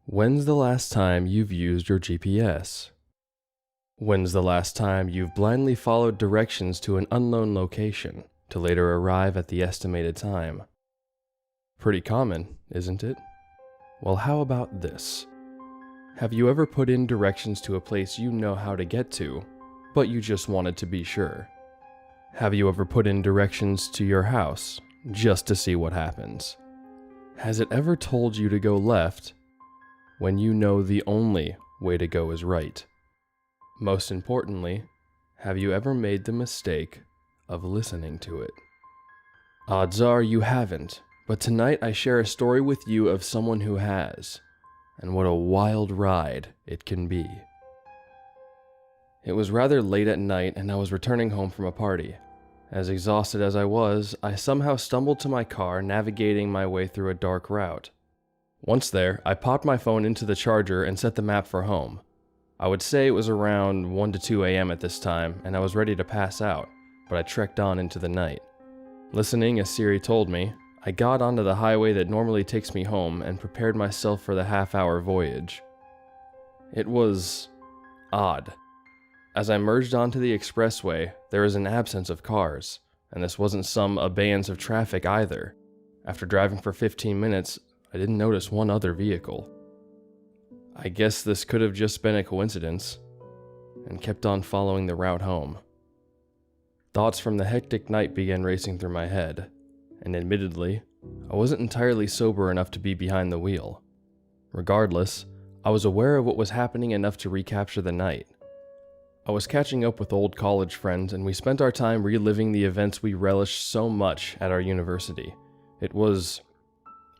When's the last time you've used your GPS? When's the last time you've blindly followed directions to an unknown location to later arrive at the estimated time? Pretty common, isn't it? Well, how about this? Have you ever put in directions to a place you know how to get to, but you just wanted to be sure? Have you ever put in directions to your house just to see what happens? Has it ever told you to go left when you know the only way to go is right? Most importantly, have you ever made the mistake of listening to it? Odds are you haven't, but tonight I share a story with you of someone who has, and what a wild ride it can be. It was rather late at night and I was returning home from a party. As exhausted as I was, I somehow stumbled to my car, navigating my way through a dark route. Once there, I popped my phone into the charger and set the map for home. I would say it was around 1 to 2 a.m. at this time, and I was ready to pass out, but I trekked on into the night. Listening as Siri told me, I got onto the highway that normally takes me home and prepared myself for the half-hour voyage. It was odd. As I merged onto the expressway, there was an absence of cars, and this wasn't some abeyance of traffic either. After driving for 15 minutes, I didn't notice one other vehicle. I guess this could have just been a coincidence, and kept on following the route home. Thoughts from the hectic night began racing through my head, and admittedly, I wasn't entirely sober enough to be behind the wheel. Regardless, I was aware of what was happening enough to recapture the night. I was catching up with old college friends, and we spent our time reliving the events we relished so much at our university. It was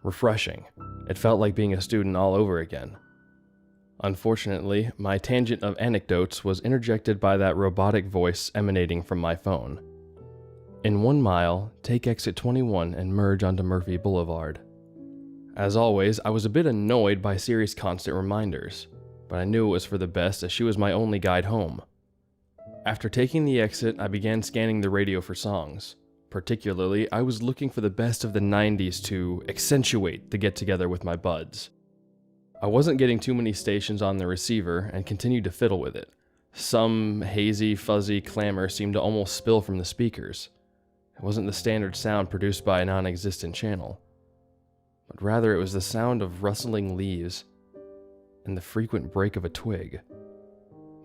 refreshing. It felt like being a student all over again. Unfortunately, my tangent of anecdotes was interjected by that robotic voice emanating from my phone. In 1 mile, take exit 21 and merge onto Murphy Boulevard. As always, I was a bit annoyed by Siri's constant reminders, but I knew it was for the best as she was my only guide home. After taking the exit, I began scanning the radio for songs. Particularly, I was looking for the best of the 90s to accentuate the get-together with my buds. I wasn't getting too many stations on the receiver and continued to fiddle with it. Some hazy, fuzzy clamor seemed to almost spill from the speakers. It wasn't the standard sound produced by a non-existent channel, but rather it was the sound of rustling leaves and the frequent break of a twig.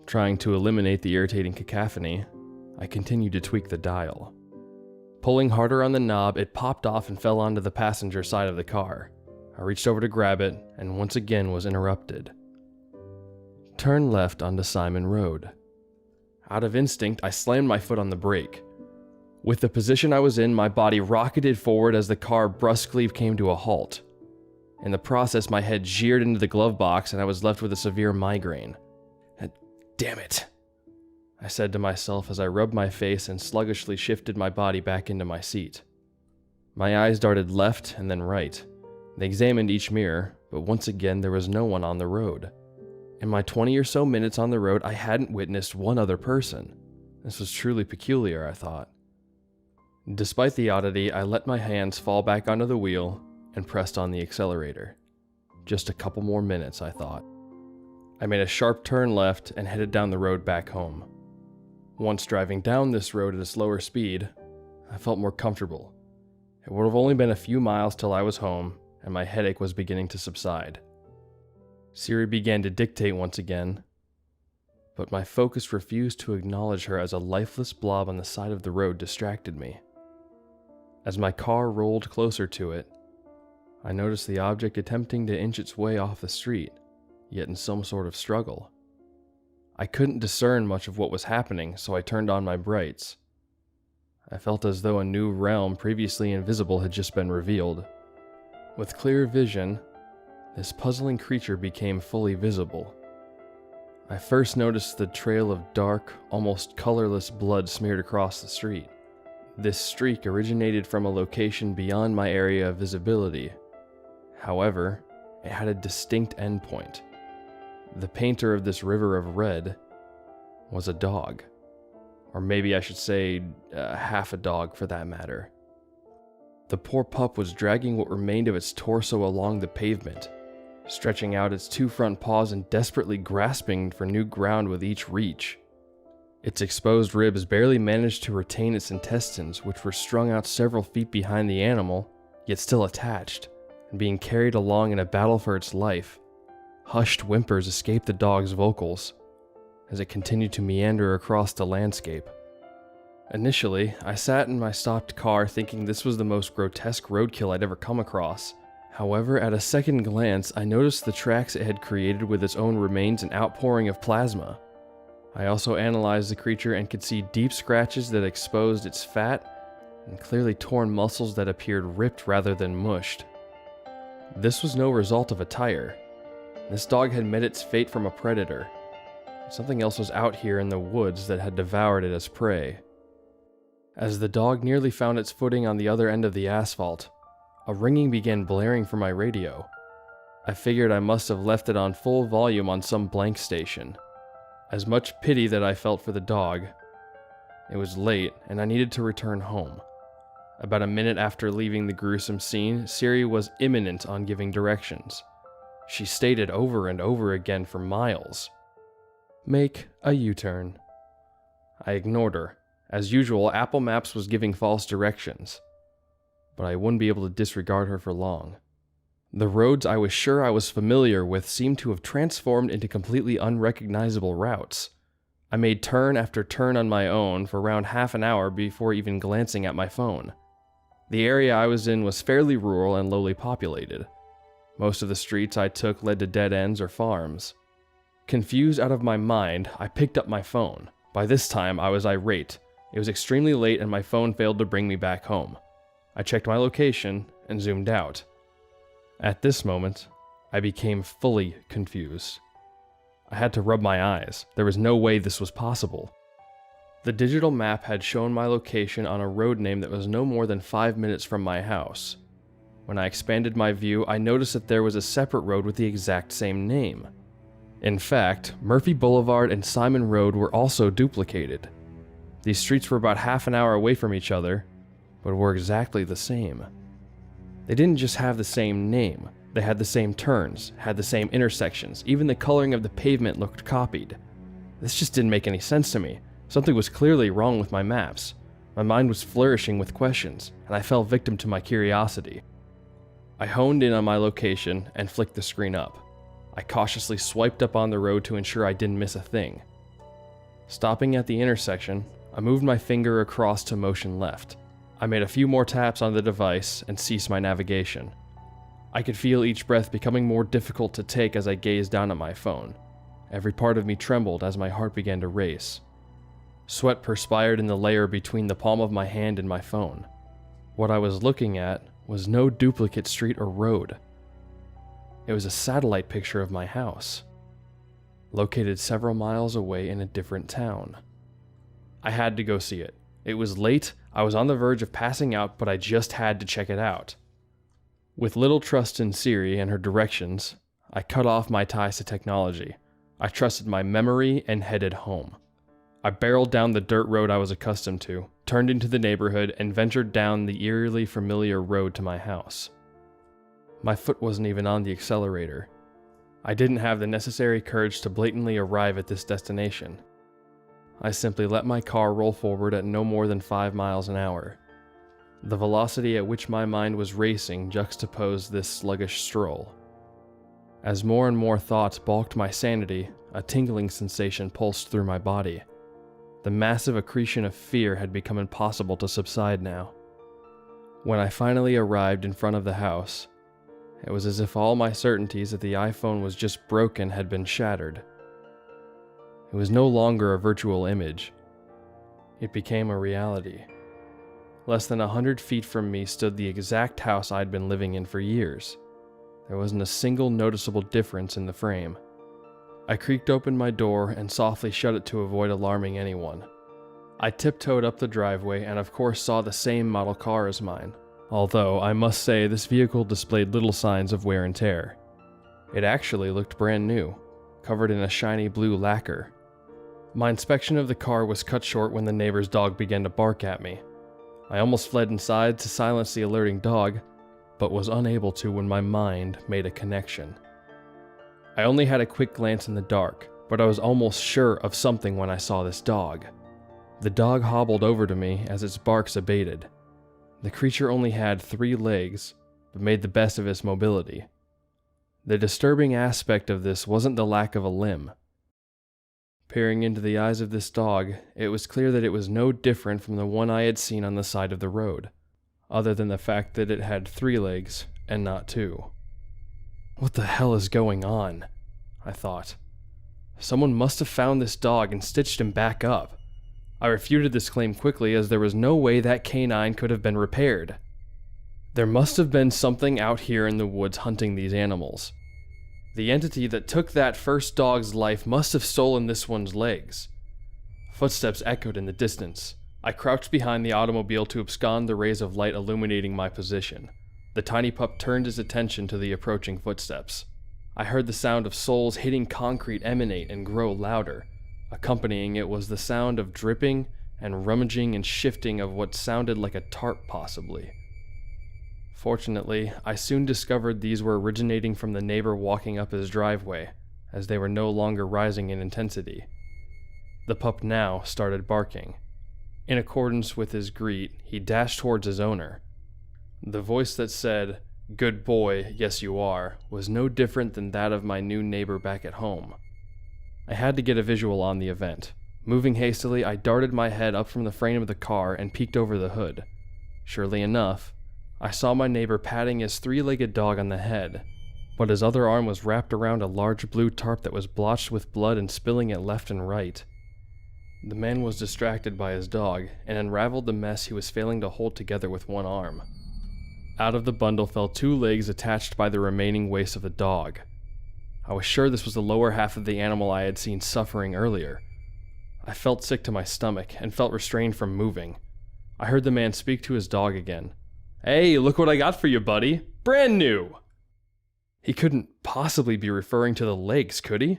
Trying to eliminate the irritating cacophony, I continued to tweak the dial. Pulling harder on the knob, it popped off and fell onto the passenger side of the car. I reached over to grab it, and once again was interrupted. Turn left onto Simon Road. Out of instinct, I slammed my foot on the brake. With the position I was in, my body rocketed forward as the car brusquely came to a halt. In the process, my head jeered into the glove box, and I was left with a severe migraine. Damn it, I said to myself as I rubbed my face and sluggishly shifted my body back into my seat. My eyes darted left and then right. They examined each mirror, but once again there was no one on the road. In my 20 or so minutes on the road, I hadn't witnessed one other person. This was truly peculiar, I thought. Despite the oddity, I let my hands fall back onto the wheel and pressed on the accelerator. Just a couple more minutes, I thought. I made a sharp turn left and headed down the road back home. Once driving down this road at a slower speed, I felt more comfortable. It would have only been a few miles till I was home, and my headache was beginning to subside. Siri began to dictate once again, but my focus refused to acknowledge her as a lifeless blob on the side of the road distracted me. As my car rolled closer to it, I noticed the object attempting to inch its way off the street, yet in some sort of struggle. I couldn't discern much of what was happening, so I turned on my brights. I felt as though a new realm previously invisible had just been revealed. With clear vision, this puzzling creature became fully visible. I first noticed the trail of dark, almost colorless blood smeared across the street. This streak originated from a location beyond my area of visibility. However, it had a distinct endpoint. The painter of this river of red was a dog. Or maybe I should say, half a dog for that matter. The poor pup was dragging what remained of its torso along the pavement, stretching out its two front paws and desperately grasping for new ground with each reach. Its exposed ribs barely managed to retain its intestines, which were strung out several feet behind the animal, yet still attached, and being carried along in a battle for its life. Hushed whimpers escaped the dog's vocals as it continued to meander across the landscape. Initially, I sat in my stopped car thinking this was the most grotesque roadkill I'd ever come across. However, at a second glance, I noticed the tracks it had created with its own remains and outpouring of plasma. I also analyzed the creature and could see deep scratches that exposed its fat and clearly torn muscles that appeared ripped rather than mushed. This was no result of a tire. This dog had met its fate from a predator. Something else was out here in the woods that had devoured it as prey. As the dog nearly found its footing on the other end of the asphalt, a ringing began blaring from my radio. I figured I must have left it on full volume on some blank station. As much pity that I felt for the dog. It was late, and I needed to return home. About a minute after leaving the gruesome scene, Siri was imminent on giving directions. She stated over and over again for miles. Make a U-turn. I ignored her. As usual, Apple Maps was giving false directions. But I wouldn't be able to disregard her for long. The roads I was sure I was familiar with seemed to have transformed into completely unrecognizable routes. I made turn after turn on my own for around half an hour before even glancing at my phone. The area I was in was fairly rural and lowly populated. Most of the streets I took led to dead ends or farms. Confused out of my mind, I picked up my phone. By this time, I was irate. It was extremely late and my phone failed to bring me back home. I checked my location and zoomed out. At this moment, I became fully confused. I had to rub my eyes. There was no way this was possible. The digital map had shown my location on a road name that was no more than 5 minutes from my house. When I expanded my view, I noticed that there was a separate road with the exact same name. In fact, Murphy Boulevard and Simon Road were also duplicated. These streets were about half an hour away from each other, but were exactly the same. They didn't just have the same name, they had the same turns, had the same intersections, even the coloring of the pavement looked copied. This just didn't make any sense to me. Something was clearly wrong with my maps. My mind was flourishing with questions, and I fell victim to my curiosity. I honed in on my location and flicked the screen up. I cautiously swiped up on the road to ensure I didn't miss a thing. Stopping at the intersection, I moved my finger across to motion left. I made a few more taps on the device and ceased my navigation. I could feel each breath becoming more difficult to take as I gazed down at my phone. Every part of me trembled as my heart began to race. Sweat perspired in the layer between the palm of my hand and my phone. What I was looking at was no duplicate street or road. It was a satellite picture of my house, located several miles away in a different town. I had to go see it. It was late, I was on the verge of passing out, but I just had to check it out. With little trust in Siri and her directions, I cut off my ties to technology. I trusted my memory and headed home. I barreled down the dirt road I was accustomed to, turned into the neighborhood, and ventured down the eerily familiar road to my house. My foot wasn't even on the accelerator. I didn't have the necessary courage to blatantly arrive at this destination. I simply let my car roll forward at no more than 5 miles an hour. The velocity at which my mind was racing juxtaposed this sluggish stroll. As more and more thoughts balked my sanity, a tingling sensation pulsed through my body. The massive accretion of fear had become impossible to subside now. When I finally arrived in front of the house, it was as if all my certainties that the iPhone was just broken had been shattered. It was no longer a virtual image. It became a reality. Less than 100 feet from me stood the exact house I'd been living in for years. There wasn't a single noticeable difference in the frame. I creaked open my door and softly shut it to avoid alarming anyone. I tiptoed up the driveway and of course saw the same model car as mine, although I must say this vehicle displayed little signs of wear and tear. It actually looked brand new, covered in a shiny blue lacquer. My inspection of the car was cut short when the neighbor's dog began to bark at me. I almost fled inside to silence the alerting dog, but was unable to when my mind made a connection. I only had a quick glance in the dark, but I was almost sure of something when I saw this dog. The dog hobbled over to me as its barks abated. The creature only had 3 legs, but made the best of its mobility. The disturbing aspect of this wasn't the lack of a limb. Peering into the eyes of this dog, it was clear that it was no different from the one I had seen on the side of the road, other than the fact that it had 3 legs and not 2. What the hell is going on? I thought. Someone must have found this dog and stitched him back up. I refuted this claim quickly, as there was no way that canine could have been repaired. There must have been something out here in the woods hunting these animals. The entity that took that first dog's life must have stolen this one's legs. Footsteps echoed in the distance. I crouched behind the automobile to abscond the rays of light illuminating my position. The tiny pup turned his attention to the approaching footsteps. I heard the sound of soles hitting concrete emanate and grow louder. Accompanying it was the sound of dripping and rummaging and shifting of what sounded like a tarp possibly. Fortunately, I soon discovered these were originating from the neighbor walking up his driveway, as they were no longer rising in intensity. The pup now started barking. In accordance with his greet, he dashed towards his owner. The voice that said, "Good boy, yes you are," was no different than that of my new neighbor back at home. I had to get a visual on the event. Moving hastily, I darted my head up from the frame of the car and peeked over the hood. Surely enough, I saw my neighbor patting his 3-legged dog on the head, but his other arm was wrapped around a large blue tarp that was blotched with blood and spilling it left and right. The man was distracted by his dog and unraveled the mess he was failing to hold together with one arm. Out of the bundle fell 2 legs attached by the remaining waist of the dog. I was sure this was the lower half of the animal I had seen suffering earlier. I felt sick to my stomach and felt restrained from moving. I heard the man speak to his dog again. "Hey, look what I got for you, buddy. Brand new!" He couldn't possibly be referring to the legs, could he?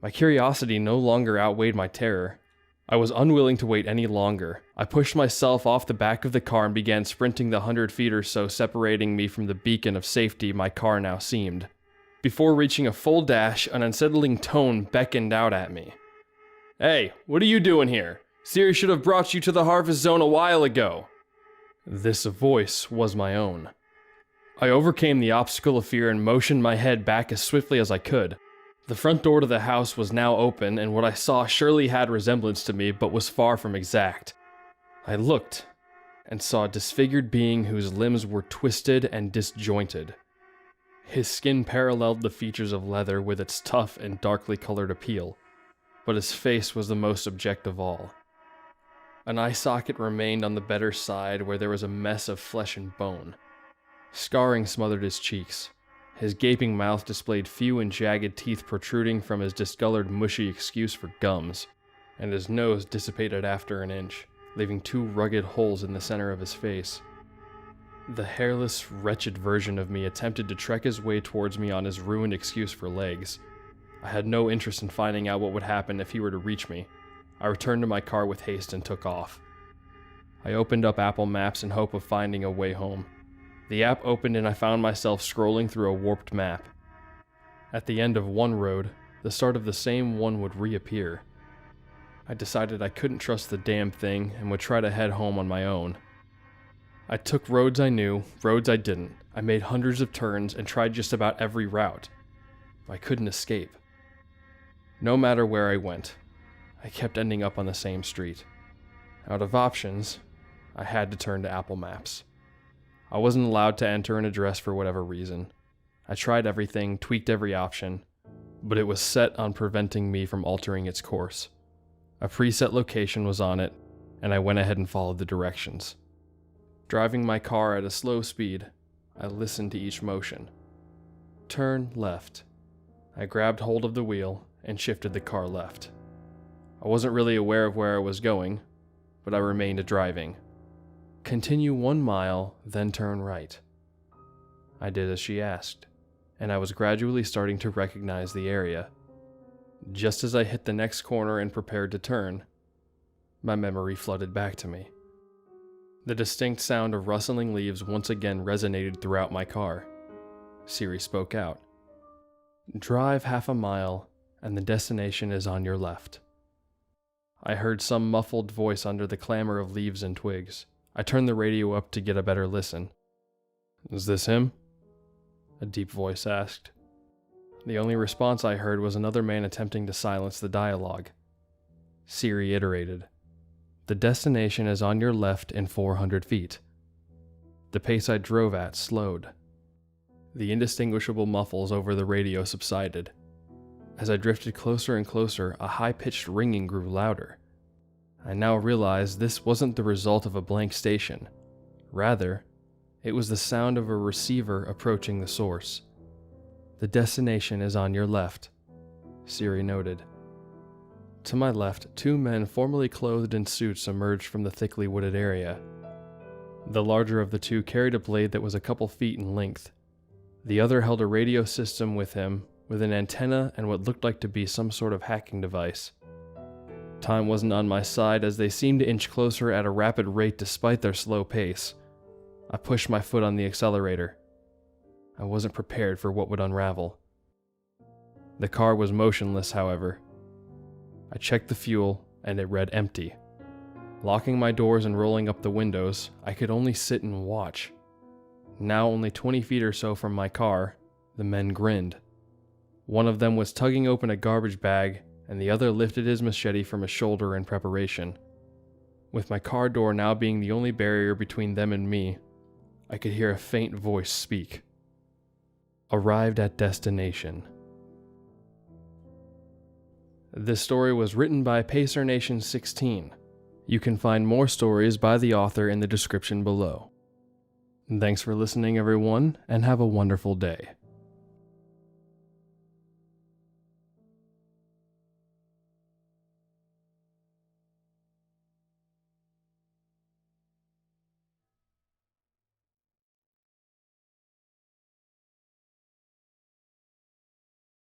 My curiosity no longer outweighed my terror. I was unwilling to wait any longer. I pushed myself off the back of the car and began sprinting the 100 feet or so separating me from the beacon of safety my car now seemed. Before reaching a full dash, an unsettling tone beckoned out at me. "Hey, what are you doing here? Siri should have brought you to the harvest zone a while ago." This voice was my own. I overcame the obstacle of fear and motioned my head back as swiftly as I could. The front door to the house was now open, and what I saw surely had resemblance to me, but was far from exact. I looked, and saw a disfigured being whose limbs were twisted and disjointed. His skin paralleled the features of leather with its tough and darkly colored appeal, but his face was the most abject of all. An eye socket remained on the better side where there was a mess of flesh and bone. Scarring smothered his cheeks. His gaping mouth displayed few and jagged teeth protruding from his discolored, mushy excuse for gums, and his nose dissipated after an inch, leaving 2 rugged holes in the center of his face. The hairless, wretched version of me attempted to trek his way towards me on his ruined excuse for legs. I had no interest in finding out what would happen if he were to reach me. I returned to my car with haste and took off. I opened up Apple Maps in hope of finding a way home. The app opened and I found myself scrolling through a warped map. At the end of one road, the start of the same one would reappear. I decided I couldn't trust the damn thing and would try to head home on my own. I took roads I knew, roads I didn't. I made hundreds of turns and tried just about every route. I couldn't escape. No matter where I went, I kept ending up on the same street. Out of options, I had to turn to Apple Maps. I wasn't allowed to enter an address for whatever reason. I tried everything, tweaked every option, but it was set on preventing me from altering its course. A preset location was on it, and I went ahead and followed the directions. Driving my car at a slow speed, I listened to each motion. Turn left. I grabbed hold of the wheel and shifted the car left. I wasn't really aware of where I was going, but I remained driving. Continue 1 mile, then turn right. I did as she asked, and I was gradually starting to recognize the area. Just as I hit the next corner and prepared to turn, my memory flooded back to me. The distinct sound of rustling leaves once again resonated throughout my car. Siri spoke out. Drive half a mile, and the destination is on your left. I heard some muffled voice under the clamor of leaves and twigs. I turned the radio up to get a better listen. "Is this him?" a deep voice asked. The only response I heard was another man attempting to silence the dialogue. Siri iterated. "The destination is on your left in 400 feet. The pace I drove at slowed. The indistinguishable muffles over the radio subsided. As I drifted closer and closer, a high-pitched ringing grew louder. I now realized this wasn't the result of a blank station. Rather, it was the sound of a receiver approaching the source. The destination is on your left," Siri noted. To my left, two men formally clothed in suits emerged from the thickly wooded area. The larger of the two carried a blade that was a couple feet in length. The other held a radio system with him, with an antenna and what looked like to be some sort of hacking device. Time wasn't on my side as they seemed to inch closer at a rapid rate despite their slow pace. I pushed my foot on the accelerator. I wasn't prepared for what would unravel. The car was motionless, however. I checked the fuel, and it read empty. Locking my doors and rolling up the windows, I could only sit and watch. Now only 20 feet or so from my car, the men grinned. One of them was tugging open a garbage bag, and the other lifted his machete from his shoulder in preparation. With my car door now being the only barrier between them and me, I could hear a faint voice speak. Arrived at destination. This story was written by Pacernation16. You can find more stories by the author in the description below. Thanks for listening, everyone, and have a wonderful day.